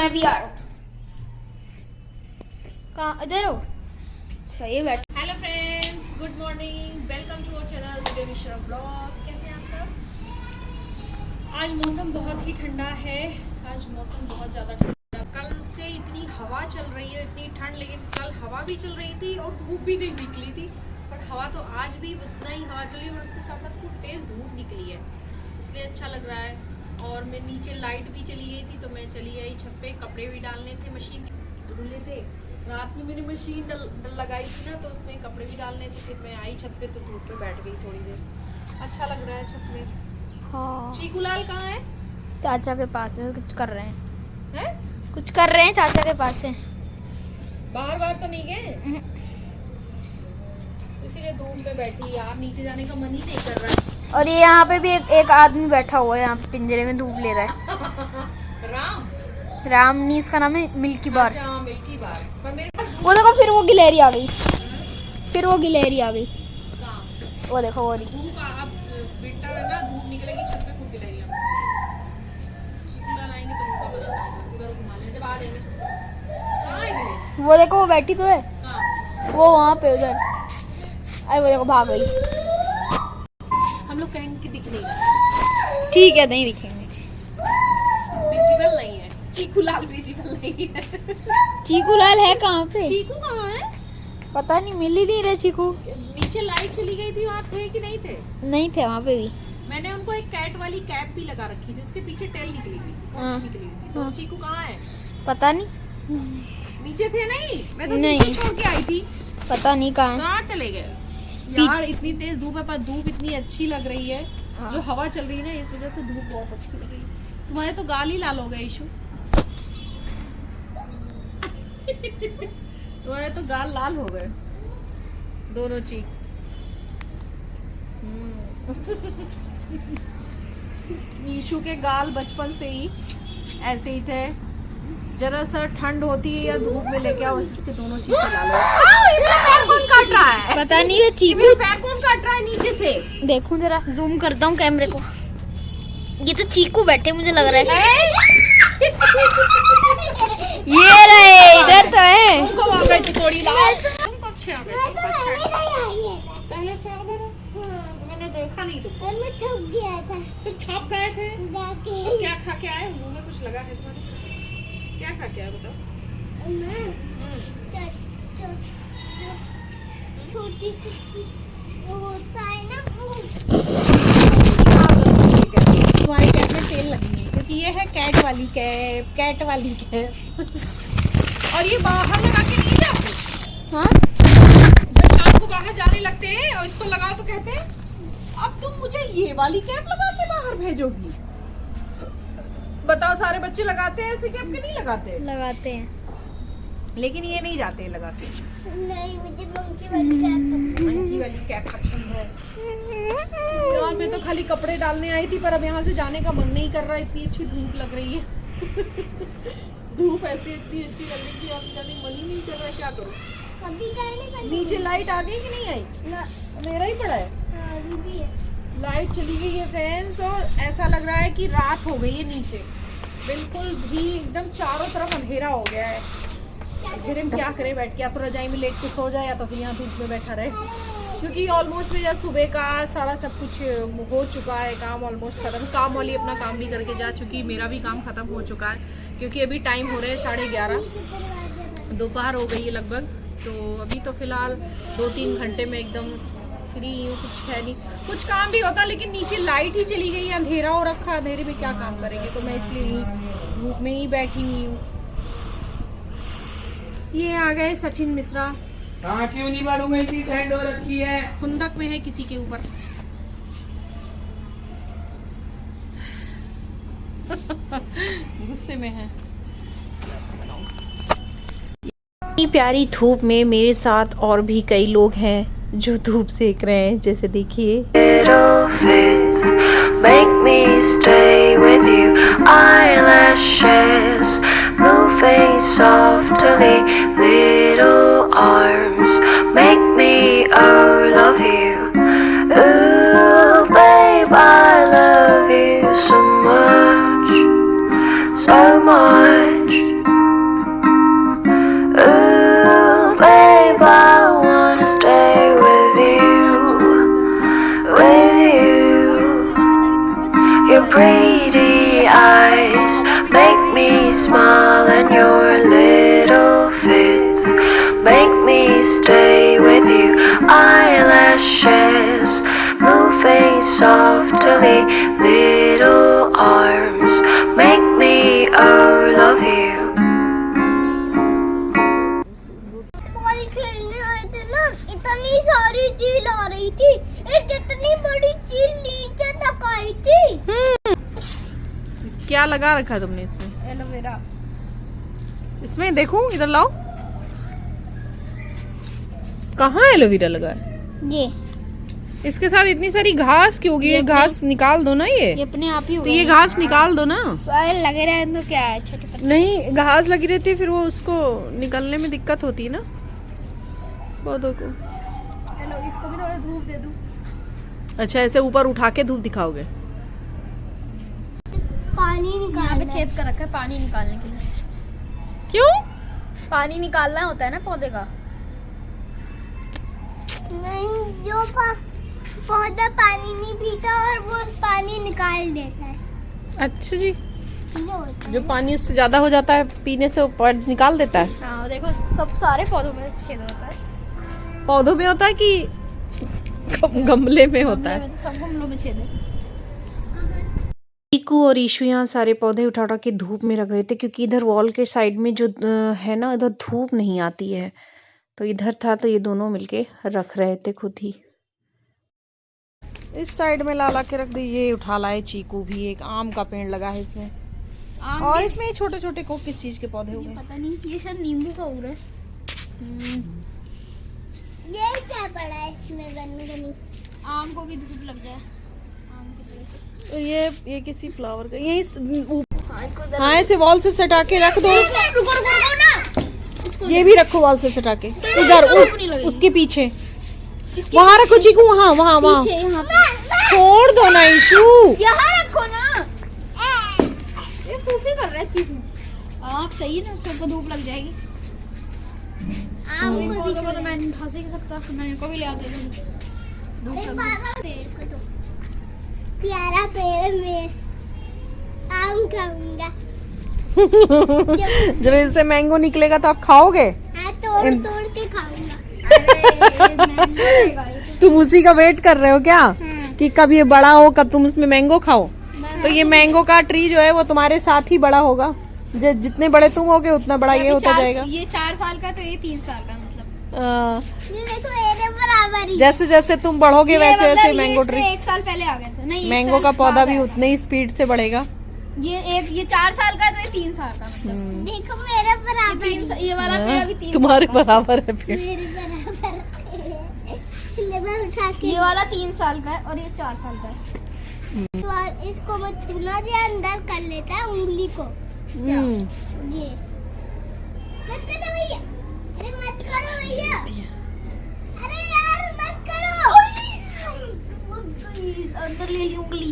मैं भी आ रहा हूँ। कहाँ इधर हो? अच्छा ये बैठ। Hello friends, good morning, welcome to our channel Vijay Mishra blog. कैसे हैं आप सब? आज मौसम बहुत ही ठंडा है। आज मौसम बहुत ज़्यादा ठंडा। कल से इतनी हवा चल रही है, इतनी ठंड, लेकिन कल हवा भी चल रही थी और धूप भी नहीं निकली थी। बट हवा तो आज भी उतना ही हवा चली और उसके साथ साथ खूब तेज़ धूप निकली है, इसलिए अच्छा लग रहा है। और मैं नीचे लाइट भी चली गई थी तो मैं चली आई छत पे। कपड़े भी डालने थे, मशीन धुले थे। रात में मैंने मशीन लगाई थी ना, तो उसमें कपड़े भी डालने थे। फिर मैं आई छत पे तो धूप पे बैठ गई थोड़ी देर। अच्छा लग रहा है छत में। हाँ। चीकू लाल कहाँ है? चाचा के पास है, कुछ कर रहे हैं। हैं? कुछ कर रहे हैं, चाचा के पास है। बाहर बाहर तो नहीं गए? इसीलिए धूप में बैठी। यार नीचे जाने का मन ही नहीं कर रहा है। और ये यहाँ पे भी एक आदमी बैठा हुआ है, यहाँ पे पिंजरे में धूप ले रहा है। राम नहीं, इसका नाम है मिल्की बार। अच्छा, मिल्की बार। पर मेरे पास वो देखो, फिर वो गिलहरी आ गई। फिर वो गिलहरी आ गई। वो देखो वो रही। धूप अब विंटर है ना, धूप निकलेगी छत पे खूब गिलेगी। चीकू लाल आएंगे तो उनका बनाना उधर घुमा लें जब आ जाएंगे छत पे। कहाँ है? वो देखो वो बैठी तो है, कहाँ? वो वहाँ पे उधर। अरे वो देखो भाग गई। हम लोग कहीं की दिख नहीं, ठीक है, नहीं दिखेंगे। विजिबल नहीं है। चीकू लाल विजिबल नहीं है। चीकू लाल है कहाँ पे? चीकू कहाँ है? पता नहीं, मिल ही नहीं रहे चीकू। नीचे लाइट चली गई थी, वहाँ थे कि नहीं थे? नहीं थे वहाँ पे भी। मैंने उनको एक कैट वाली कैप भी लगा रखी थी, उसके पीछे टेल निकली हुई थी, हाँ। पूंछ निकली हुई थी। तो हाँ। चीकू कहाँ है? पता नहीं। नीचे थे नहीं? मैं तो नहीं। नीचे छोड़ के आई थी। पता नहीं कहाँ है। कहाँ चले गए? यार इतनी तेज धूप है, पर धूप इतनी अच्छी लग रही है। हाँ। जो हवा चल रही है ना, इस वजह से धूप बहुत अच्छी लग रही है। तुम्हारे तो गाल ही लाल हो गए इशू। तुम्हारे तो गाल लाल हो गए, दोनों चीक्स। ईशु के गाल बचपन से ही ऐसे ही थे। जरा सा ठंड होती है या धूप में लेके आओ, इसके दोनों चीक लाल हो। पैर कौन काट रहा है? पता नहीं ये चीकू। मेरे पैर कौन काट रहा है नीचे से? देखूं जरा, जूम करता हूँ कैमरे को। ये तो चीकू बैठे मुझे लग रहा है। ये रहे, इधर तो है। तुमको वहाँ पे चिकोड़ी लाल। तुम कब से आ गए? पहले से आ गए? मैंने देखा नहीं तुमको। तुम छप गए थे? तो क्या खा के आए? मुंह में कुछ लगा है तुम्हारे? क्या खा के आए बताओ? छोटी सी वो होता है ना, तुम्हारी कैप में तेल लगी है क्योंकि ये है कैट वाली कैप, कैट वाली कैप। और ये बाहर लगा के नहीं जाते। हाँ? जब शाम को बाहर जाने लगते हैं और इसको लगाओ तो कहते हैं अब तुम मुझे ये वाली कैप लगा के बाहर भेजोगी। बताओ, सारे बच्चे लगाते हैं ऐसे कैप के? नहीं लगाते। लगाते हैं, लेकिन ये नहीं जाते लगाते। नहीं मुझे मंकी वाली कैप पसंद है। यार मैं तो खाली कपड़े डालने आई थी, पर अब यहाँ से जाने का मन नहीं कर रहा। इतनी अच्छी धूप लग रही है। धूप ऐसी इतनी अच्छी लग रही थी, अब जाने मन ही नहीं कर रहा है। क्या करूँ? कभी जाने का नीचे लाइट आ गई कि नहीं आई? ना, मेरा ही पड़ा है। हाँ, अभी भी है। लाइट चली गई है फ्रेंड्स, और ऐसा लग रहा है कि रात हो गई है नीचे। बिल्कुल भी एकदम चारों तरफ अंधेरा हो गया है। फिर हम क्या करें बैठ के? या तो रजाई में लेट के सो जाए, या तो फिर यहाँ धूप में बैठा रहे। क्योंकि ऑलमोस्ट मेरा सुबह का सारा सब कुछ हो चुका है, काम ऑलमोस्ट खत्म। काम वाली अपना काम भी करके जा चुकी, मेरा भी काम खत्म हो चुका है। क्योंकि अभी टाइम हो रहे हैं 11:30, दोपहर हो गई है लगभग। तो अभी तो फिलहाल 2-3 घंटे में एकदम फ्री हूँ, कुछ है नहीं। कुछ काम भी होता, लेकिन नीचे लाइट ही चली गई, अंधेरा हो रखा। अंधेरे में क्या काम करेंगे, तो मैं इसलिए धूप में ही बैठी हुई हूँ। ये आ गए सचिन मिश्रा। हाँ, क्यों नहीं मारूंगा? इतनी ठंड हो रखी है। खुंदक में है किसी के ऊपर। गुस्से में है। इतनी प्यारी धूप में मेरे साथ और भी कई लोग हैं जो धूप सेक रहे हैं, जैसे देखिए। Make me stay with you, eyelashes moving softly, little arms make me love you. Ooh, babe, I love you so much, so much. pretty eyes make me smile, and your little fits make me stay with you. Eyelashes moving softly, little arms make me love you. Ball खेलने आए थे ना, इतनी सारी चील आ रही थी, एक इतनी बड़ी चील नीचे तक आई थी। क्या लगा रखा तुमने इसमें? एलोवेरा। इसमें देखूं, इधर लाओ। कहाँ एलोवेरा लगा है? ये इसके साथ इतनी सारी घास क्यों उगी? ये घास निकाल दो ना। ये अपने आप ही तो ये घास निकाल दो ना। सारे लगे रहे तो क्या है, छोटे पत्ते। नहीं, घास लगी रहती है, फिर वो उसको निकलने में दिक्कत होती है ना पौधों को। हेलो, इसको भी थोड़ा धूप दे दूं। अच्छा, ऐसे ऊपर उठा के धूप दिखाओगे? पानी यहाँ निकाल पे छेद कर रखा है पानी निकालने के लिए। क्यों? पानी निकालना होता है ना पौधे का। नहीं, जो पौधा पानी नहीं पीता और वो पानी निकाल देता है। अच्छा जी, ये होता है। जो पानी उससे ज्यादा हो जाता है पीने से ऊपर निकाल देता है। हाँ देखो, सब सारे पौधों में छेद होता है। पौधों में होता है कि गमले में होता है? सब गमलों में छेद है। चीकू और ईशु यहाँ सारे पौधे उठा उठा के धूप में रख रहे थे, क्योंकि इधर वॉल के साइड में जो है ना, इधर धूप नहीं आती है, तो इधर था तो ये दोनों मिलके रख रहे थे खुद ही। इस साइड में ला के रख दी। ये उठा लाए चीकू भी। एक आम का पेड़ लगा है इसमें, और इसमें छोटे छोटे को किस चीज के पौधे हुए? पता नहीं, ये शायद नींबू का उड़ है। ये क्या पड़ा है इसमें गनी? आम को भी धूप लग जाए आम की वजह से। तो ये किसी फ्लावर का, ये हाँ ऐसे वॉल से सटा के रख दो। रुको ना, ये भी रखो वॉल से सटा के उधर, उसके पीछे वहाँ रखो चीकू। वहाँ वहाँ वहाँ यहाँ पे छोड़ दो ना ईशु। यहाँ रखो ना। ये फूफी कर रहा है चीकू। आप सही है ना, सबको धूप लग जाएगी। आम को तो मैं उठा ही सकता, मैंने को भी ले आके अरे बाबा, पेड़ को तो प्यारा पेड़ में आम खाऊंगा। जब इससे मैंगो निकलेगा तो आप खाओगे? हाँ, तोड़ तोड़ के खाऊंगा। तुम उसी का वेट कर रहे हो क्या कि कब ये बड़ा हो, कब तुम उसमें मैंगो खाओ? तो ये मैंगो का ट्री जो है वो तुम्हारे साथ ही बड़ा होगा। जितने बड़े तुम होगे उतना बड़ा ये होता जाएगा। ये 4 साल का, तो ये 3 साल का, मतलब देखो मेरे बराबर ही। जैसे जैसे तुम बढ़ोगे वैसे वैसे मैंगो ट्री, 1 साल पहले आ गया था। नहीं, मैंगो का पौधा भी उतने ही स्पीड से बढ़ेगा। ये 4 साल का है, तो ये 3 साल का, मतलब देखो मेरे बराबर ही। ये वाला पेड़ अभी 3 तुम्हारे बराबर है पेड़। मेरे बराबर ले मैं उठा के। ये वाला 3 साल का है और ये 4 साल का है। तो इसको मत छूना, ये अंदर कर लेता है उंगली को। ये मत करो भैया, अरे मत करो भैया, अरे यार मत करो। अंदर ले ली उंगली।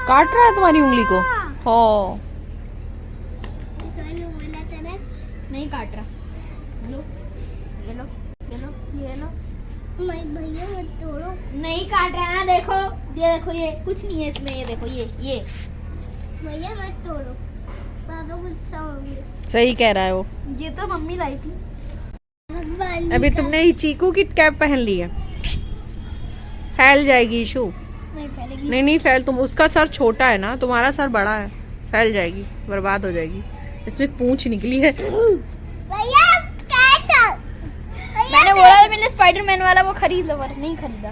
काट रहा है तुम्हारी उंगली को? हो नहीं काट रहा। लो, ये लो, ये लो, ये लो। मैं भैया मत तोड़ो। नहीं काट रहा ना, देखो ये, देखो ये कुछ नहीं है इसमें। ये देखो ये भैया मत तोड़ो, पापा गुस्सा होंगे। सही कह रहा है वो। ये तो मम्मी लाई थी। अभी तुमने ये चीकू की कैप पहन ली है, फैल जाएगी ईशु। नहीं फैलेगी। नहीं फैल, तुम उसका सर छोटा है ना, तुम्हारा सर बड़ा है, फैल जाएगी, बर्बाद हो जाएगी। इसमें पूंछ निकली है। भैया कैट, मैंने बोला था, मैंने स्पाइडरमैन वाला वो खरीद लो, पर नहीं खरीदा।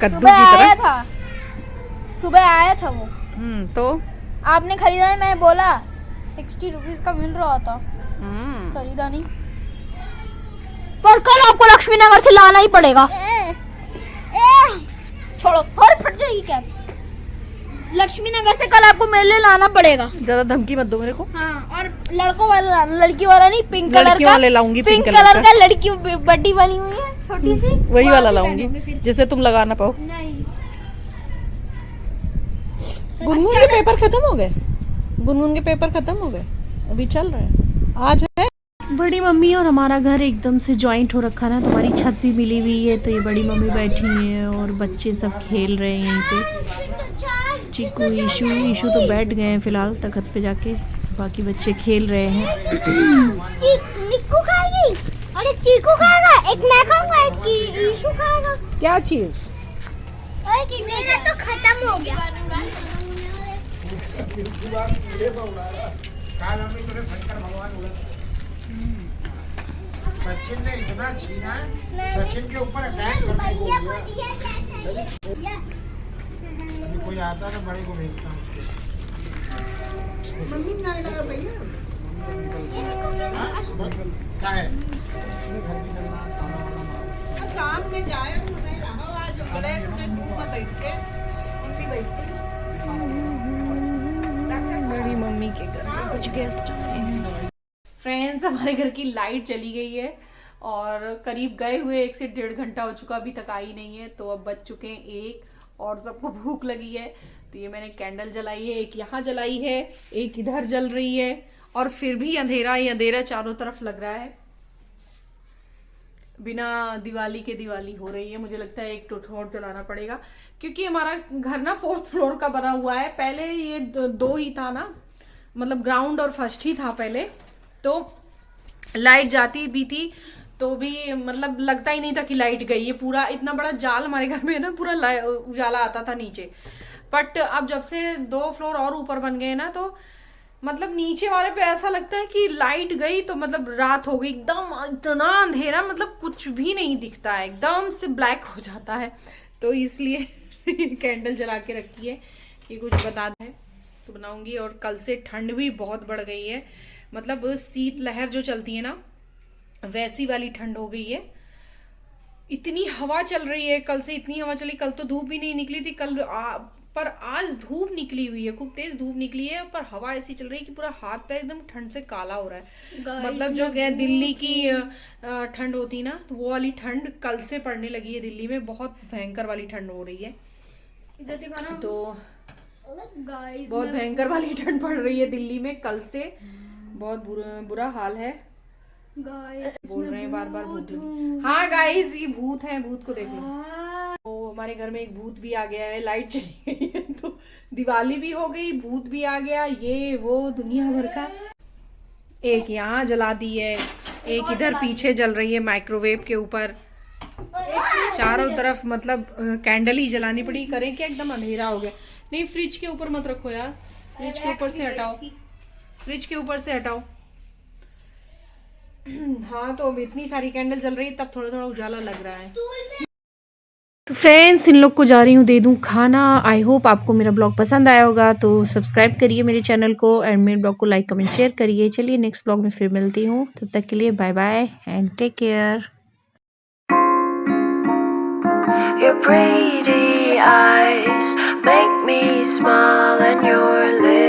कद्दू सुबह की आया तरह। था, सुबह आया था वो। तो आपने खरीदा नहीं, मैंने बोला 60 रुपीज का मिल रहा था, खरीदा नहीं। पर कल आपको लक्ष्मी नगर से लाना ही पड़ेगा। छोड़ो, और फट जाएगी क्या? लक्ष्मी नगर से कल आपको मेरे लिए लाना पड़ेगा। ज्यादा धमकी मत दो मेरे को। हाँ, और लड़कों वाला लाना, लड़की वाला नहीं, पिंक कलर का। लड़कियों वाले लाऊंगी, पिंक कलर का। लड़की बड्डी वाली हुई है छोटी सी, वही वो वाला आप ही लाऊंगी पहनोगे फिर। जिसे तुम लगा ना पाओ। नहीं, गुनगुन के पेपर खत्म हो गए। गुनगुन के पेपर खत्म हो गए, अभी चल रहे हैं। आज है बड़ी मम्मी और हमारा घर एकदम से जॉइंट हो रखा ना, तुम्हारी छत भी मिली हुई है, तो ये बड़ी मम्मी बैठी है और बच्चे सब खेल रहे हैं यहीं पे। चीकू ईशू ईशू तो बैठ गए हैं फिलहाल तखत पे जाके, बाकी बच्चे खेल रहे हैं। निक्कू खाएगी और एक चीकू खाएगा, एक मैं खाऊंगा, एक ईशू खाएगा। क्या चीज? मेरा तो खत्म हो गया। सचिन ने इतना छीना, सचिन के ऊपर अटैक करने को गया। अभी कोई आता ना बड़े को भेजता हूँ क्या है? बड़ी मम्मी के घर में कुछ गेस्ट आए हैं। फ्रेंड्स, हमारे घर की लाइट चली गई है और करीब गए हुए 1 से 1.5 घंटा हो चुका, अभी तक आई नहीं है। तो अब बज चुके हैं 1 और सबको भूख लगी है, तो ये मैंने कैंडल जलाई है, एक यहाँ जलाई है, एक इधर जल रही है, और फिर भी अंधेरा ही अंधेरा चारों तरफ लग रहा है। बिना दिवाली के दिवाली हो रही है। मुझे लगता है एक और जलाना पड़ेगा, क्योंकि हमारा घर ना 4th फ्लोर का बना हुआ है। पहले ये 2 ही था ना, मतलब ग्राउंड और फर्स्ट ही था पहले, तो लाइट जाती भी थी तो भी मतलब लगता ही नहीं था कि लाइट गई है। पूरा इतना बड़ा जाल हमारे घर में ना, पूरा उजाला आता था नीचे। बट अब जब से 2 फ्लोर और ऊपर बन गए ना, तो मतलब नीचे वाले पे ऐसा लगता है कि लाइट गई तो मतलब रात हो गई, एकदम इतना अंधेरा, मतलब कुछ भी नहीं दिखता है, एकदम से ब्लैक हो जाता है। तो इसलिए कैंडल जला के रखी है कि कुछ बता दें तो बनाऊंगी। और कल से ठंड भी बहुत बढ़ गई है, मतलब शीत लहर जो चलती है ना, वैसी वाली ठंड हो गई है। इतनी हवा चल रही है, कल से इतनी हवा चली। कल तो धूप भी नहीं निकली थी, पर आज धूप निकली हुई है, खूब तेज धूप निकली है, पर हवा ऐसी चल रही है कि पूरा हाथ पैर एकदम ठंड से काला हो रहा है। मतलब जो दिल्ली की ठंड होती ना, तो वो वाली ठंड कल से पड़ने लगी है दिल्ली में, बहुत भयंकर वाली ठंड हो रही है। तो बहुत भयंकर वाली ठंड पड़ रही है दिल्ली में कल से, बहुत बुरा हाल है। बोल रहे हैं बार बार भूत। हाँ गाइस, ये भूत है, भूत को देख लो। तो हमारे घर में एक भूत भी आ गया है, लाइट चली गई है तो दिवाली भी हो गई, भूत भी आ गया, ये वो दुनिया भर का। एक यहाँ जला दी है, एक इधर पीछे जल रही है माइक्रोवेव के ऊपर। चारों तरफ मतलब कैंडल ही जलानी पड़ी। करें क्या, एकदम अंधेरा हो गया। नहीं, फ्रिज के ऊपर मत रखो यार, फ्रिज के ऊपर से हटाओ, फ्रिज के ऊपर से हटाओ। हाँ, तो अब इतनी सारी कैंडल जल रही है, तब थोड़ा थोड़ा उजाला लग रहा है। तो फ्रेंड्स, इन लोग को जा रही हूँ दे दूँ खाना। आई होप आपको मेरा ब्लॉग पसंद आया होगा, तो सब्सक्राइब करिए मेरे चैनल को एंड मेरे ब्लॉग को लाइक कमेंट शेयर करिए। चलिए नेक्स्ट ब्लॉग में फिर मिलती हूँ, तब तक के लिए bye bye and take care. Your pretty eyes make me smile, and your lips